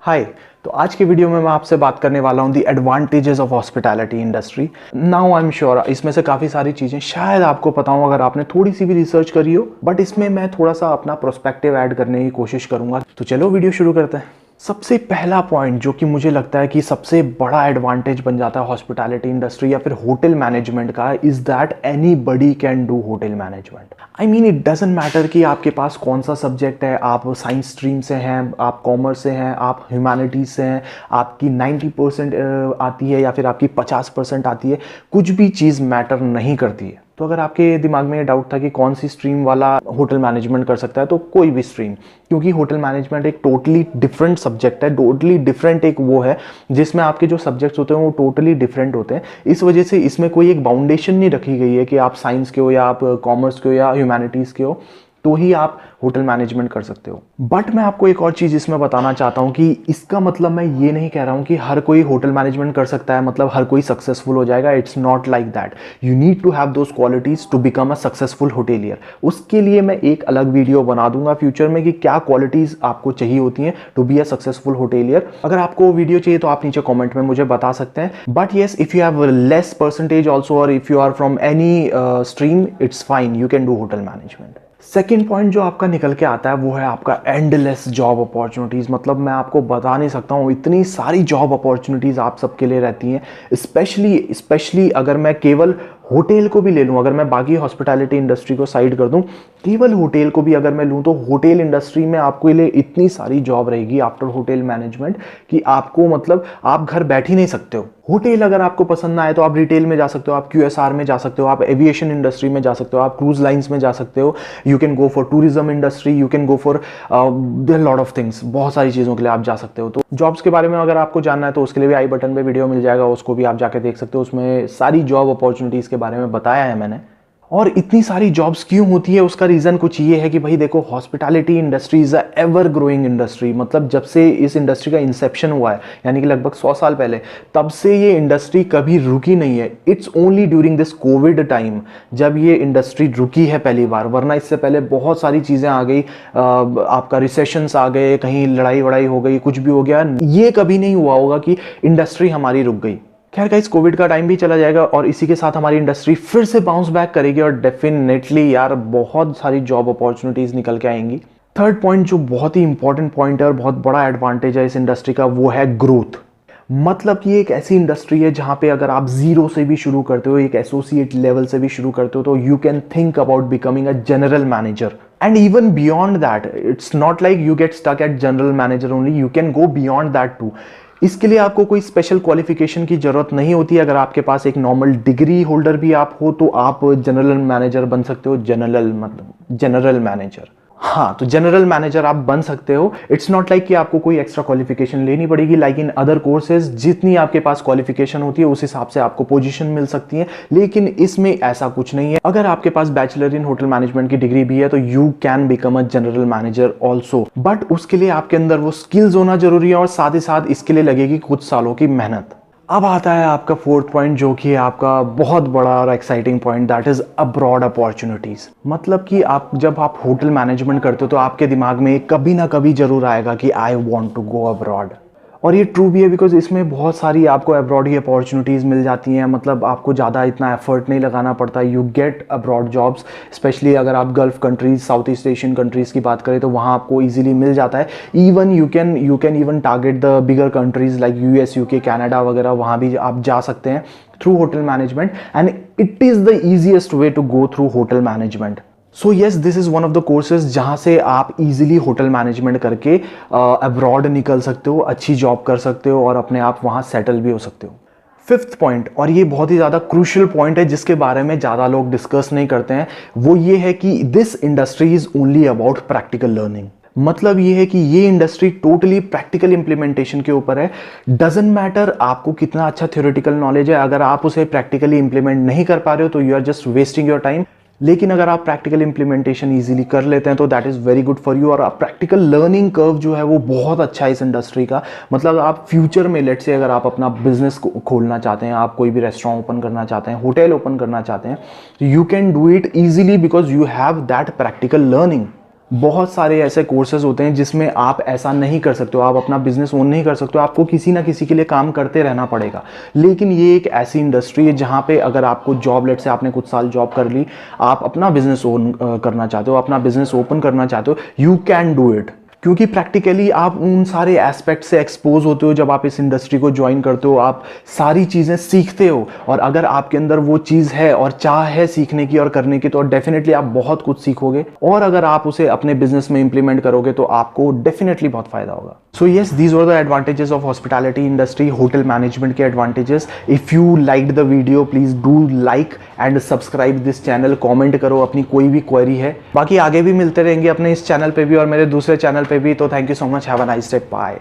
हाय। तो आज की वीडियो में मैं आपसे बात करने वाला हूँ दी advantages of hospitality industry. Now I am sure इसमें से काफ़ी सारी चीज़ें शायद आपको पता हो अगर आपने थोड़ी सी भी रिसर्च करी हो, बट इसमें मैं थोड़ा सा अपना प्रोस्पेक्टिव ऐड करने की कोशिश करूँगा। तो चलो वीडियो शुरू करते हैं। सबसे पहला पॉइंट जो कि मुझे लगता है कि सबसे बड़ा एडवांटेज बन जाता है हॉस्पिटैलिटी इंडस्ट्री या फिर होटल मैनेजमेंट का, is that anybody can do hotel management. I mean it doesn't matter कि आपके पास कौन सा सब्जेक्ट है, आप साइंस स्ट्रीम से हैं, आप कॉमर्स से हैं, आप ह्यूमैनिटीज से हैं, आपकी 90% आती है या फिर आपकी 50% आती है, कुछ भी चीज़ मैटर नहीं करती है। तो अगर आपके दिमाग में ये डाउट था कि कौन सी स्ट्रीम वाला होटल मैनेजमेंट कर सकता है, तो कोई भी स्ट्रीम, क्योंकि होटल मैनेजमेंट एक टोटली डिफरेंट सब्जेक्ट है, टोटली डिफरेंट एक वो है जिसमें आपके जो सब्जेक्ट्स होते हैं वो टोटली डिफरेंट होते हैं। इस वजह से इसमें कोई एक बाउंडेशन नहीं रखी गई है कि आप साइंस के हो या आप कॉमर्स के हो या ह्यूमैनिटीज़ के हो तो ही आप होटल मैनेजमेंट कर सकते हो। बट मैं आपको एक और चीज़ इसमें बताना चाहता हूँ कि इसका मतलब मैं ये नहीं कह रहा हूँ कि हर कोई होटल मैनेजमेंट कर सकता है, मतलब हर कोई सक्सेसफुल हो जाएगा। It's not like that. You need to have those qualities to become a successful hotelier. उसके लिए मैं एक अलग वीडियो बना दूंगा फ्यूचर में कि क्या क्वालिटीज आपको चाहिए होती हैं to be a successful hotelier. अगर आपको वीडियो चाहिए तो आप नीचे कॉमेंट में मुझे बता सकते हैं। But yes, if you have less percentage also और if you are from any stream, it's fine, you can do hotel management. Second point जो आपका निकल के आता है वो है आपका एंडलेस जॉब अपॉर्चुनिटीज़। मतलब मैं आपको बता नहीं सकता हूँ, इतनी सारी जॉब अपॉर्चुनिटीज़ आप सबके लिए रहती हैं। स्पेशली अगर मैं केवल होटल को भी ले लूँ, अगर मैं बाकी हॉस्पिटैलिटी इंडस्ट्री को साइड कर दूँ, केवल होटल को भी अगर मैं लूँ तो होटल इंडस्ट्री में आपके लिए इतनी सारी जॉब रहेगी आफ्टर होटल मैनेजमेंट कि आपको मतलब आप घर बैठ ही नहीं सकते हो। होटल अगर आपको पसंद ना आए तो आप रिटेल में जा सकते हो, आप QSR में जा सकते हो, आप एविएशन इंडस्ट्री में जा सकते हो, आप क्रूज लाइंस में जा सकते हो, you can go for tourism industry, you can go for their lot of things. बहुत सारी चीज़ों के लिए आप जा सकते हो। तो जॉब्स के बारे में अगर आपको जानना है तो उसके लिए भी आई बटन पे वीडियो मिल जाएगा, उसको भी आप जाके देख सकते हो। उसमें सारी जॉब अपॉर्चुनिटीज़ के बारे में बताया है मैंने। और इतनी सारी जॉब्स क्यों होती है उसका रीज़न कुछ ये है कि भाई देखो, hospitality industry is a ever growing industry. मतलब जब से इस इंडस्ट्री का इंसेप्शन हुआ है, यानी कि लगभग 100 साल पहले, तब से ये इंडस्ट्री कभी रुकी नहीं है। It's only during this Covid time जब ये इंडस्ट्री रुकी है पहली बार, वरना इससे पहले बहुत सारी चीज़ें आ गई। आपका रिसेशंस आ गए, कहीं लड़ाई वड़ाई हो गई, कुछ भी हो गया, ये कभी नहीं हुआ होगा कि इंडस्ट्री हमारी रुक गई। खैर गाइस, कोविड का टाइम भी चला जाएगा और इसी के साथ हमारी इंडस्ट्री फिर से बाउंस बैक करेगी और डेफिनेटली यार बहुत सारी जॉब अपॉर्चुनिटीज निकल के आएंगी। थर्ड पॉइंट जो बहुत ही इंपॉर्टेंट पॉइंट है और बहुत बड़ा एडवांटेज है इस इंडस्ट्री का, वो है ग्रोथ। मतलब कि एक ऐसी इंडस्ट्री है जहां पे अगर आप जीरो से भी शुरू करते हो, एक एसोसिएट लेवल से भी शुरू करते हो, तो you can think about becoming a general manager and even beyond that. It's not like you get stuck at general manager only, you can go beyond that too. इसके लिए आपको कोई स्पेशल क्वालिफिकेशन की जरूरत नहीं होती। अगर आपके पास एक नॉर्मल डिग्री होल्डर भी आप हो तो आप जनरल मैनेजर बन सकते हो। जनरल मैनेजर, हाँ, तो जनरल मैनेजर आप बन सकते हो। इट्स नॉट लाइक कि आपको कोई एक्स्ट्रा क्वालिफिकेशन लेनी पड़ेगी। लाइक इन अदर कोर्सेज, जितनी आपके पास क्वालिफिकेशन होती है उस हिसाब से आपको पोजीशन मिल सकती है, लेकिन इसमें ऐसा कुछ नहीं है। अगर आपके पास बैचलर इन होटल मैनेजमेंट की डिग्री भी है तो you can become a general manager also, but उसके लिए आपके अंदर वो स्किल्स होना जरूरी है और साथ ही साथ इसके लिए लगेगी कुछ सालों की मेहनत। अब आता है आपका फोर्थ पॉइंट जो कि है आपका बहुत बड़ा और exciting point, that is abroad opportunities. मतलब कि जब आप होटल मैनेजमेंट करते हो तो आपके दिमाग में कभी ना कभी जरूर आएगा कि I want to go abroad. और ये ट्रू भी है, बिकॉज इसमें बहुत सारी आपको अब्रॉड की अपॉर्चुनिटीज़ मिल जाती हैं। मतलब आपको ज़्यादा इतना एफर्ट नहीं लगाना पड़ता, you get abroad jobs. Specially अगर आप gulf countries, south east Asian countries की बात करें तो वहाँ आपको इजीली मिल जाता है। Even you can even target the bigger countries like US, UK, Canada वगैरह, वहाँ भी आप जा सकते हैं through hotel management and it is the easiest way to go through hotel management. So yes, this is one of the courses जहां से आप इजीली होटल मैनेजमेंट करके अब्रॉड निकल सकते हो, अच्छी जॉब कर सकते हो और अपने आप वहां सेटल भी हो सकते हो। फिफ्थ पॉइंट, और ये बहुत ही ज़्यादा क्रूशियल पॉइंट है जिसके बारे में ज़्यादा लोग डिस्कस नहीं करते हैं, वो ये है कि this industry is only about practical learning. मतलब ये है कि ये इंडस्ट्री टोटली प्रैक्टिकल इंप्लीमेंटेशन के ऊपर है। डजंट मैटर आपको कितना अच्छा थ्योरेटिकल नॉलेज है, अगर आप उसे प्रैक्टिकली इंप्लीमेंट नहीं कर पा रहे हो तो you are just wasting your time. लेकिन अगर आप प्रैक्टिकल इंप्लीमेंटेशन इजीली कर लेते हैं तो that is very good for you. और प्रैक्टिकल लर्निंग कर्व जो है वो बहुत अच्छा है इस इंडस्ट्री का। मतलब आप फ्यूचर में, लेट्स से अगर आप अपना बिजनेस खोलना चाहते हैं, आप कोई भी रेस्टोरेंट ओपन करना चाहते हैं, होटल ओपन करना चाहते हैं, तो you can do it easily because you have that practical learning. बहुत सारे ऐसे कोर्सेज होते हैं जिसमें आप ऐसा नहीं कर सकते हो, आप अपना बिजनेस ओन नहीं कर सकते हो, आपको किसी ना किसी के लिए काम करते रहना पड़ेगा। लेकिन ये एक ऐसी इंडस्ट्री है जहाँ पे अगर आपको जॉब, लेट से आपने कुछ साल जॉब कर ली, आप अपना बिजनेस ओन करना चाहते हो, अपना बिजनेस ओपन करना चाहते हो, यू कैन डू इट। क्योंकि प्रैक्टिकली आप उन सारे एस्पेक्ट से एक्सपोज होते हो जब आप इस इंडस्ट्री को ज्वाइन करते हो, आप सारी चीज़ें सीखते हो। और अगर आपके अंदर वो चीज़ है और चाह है सीखने की और करने की, तो डेफिनेटली आप बहुत कुछ सीखोगे। और अगर आप उसे अपने बिजनेस में इंप्लीमेंट करोगे तो आपको डेफिनेटली बहुत फायदा होगा। So yes, these were the advantages of hospitality industry, hotel management के advantages. If you like the video, please do like and subscribe this channel. Comment करो अपनी कोई भी क्वेरी है। बाकी आगे भी मिलते रहेंगे अपने इस चैनल पे भी और मेरे दूसरे चैनल पे भी। तो thank you so much, have a nice day, bye.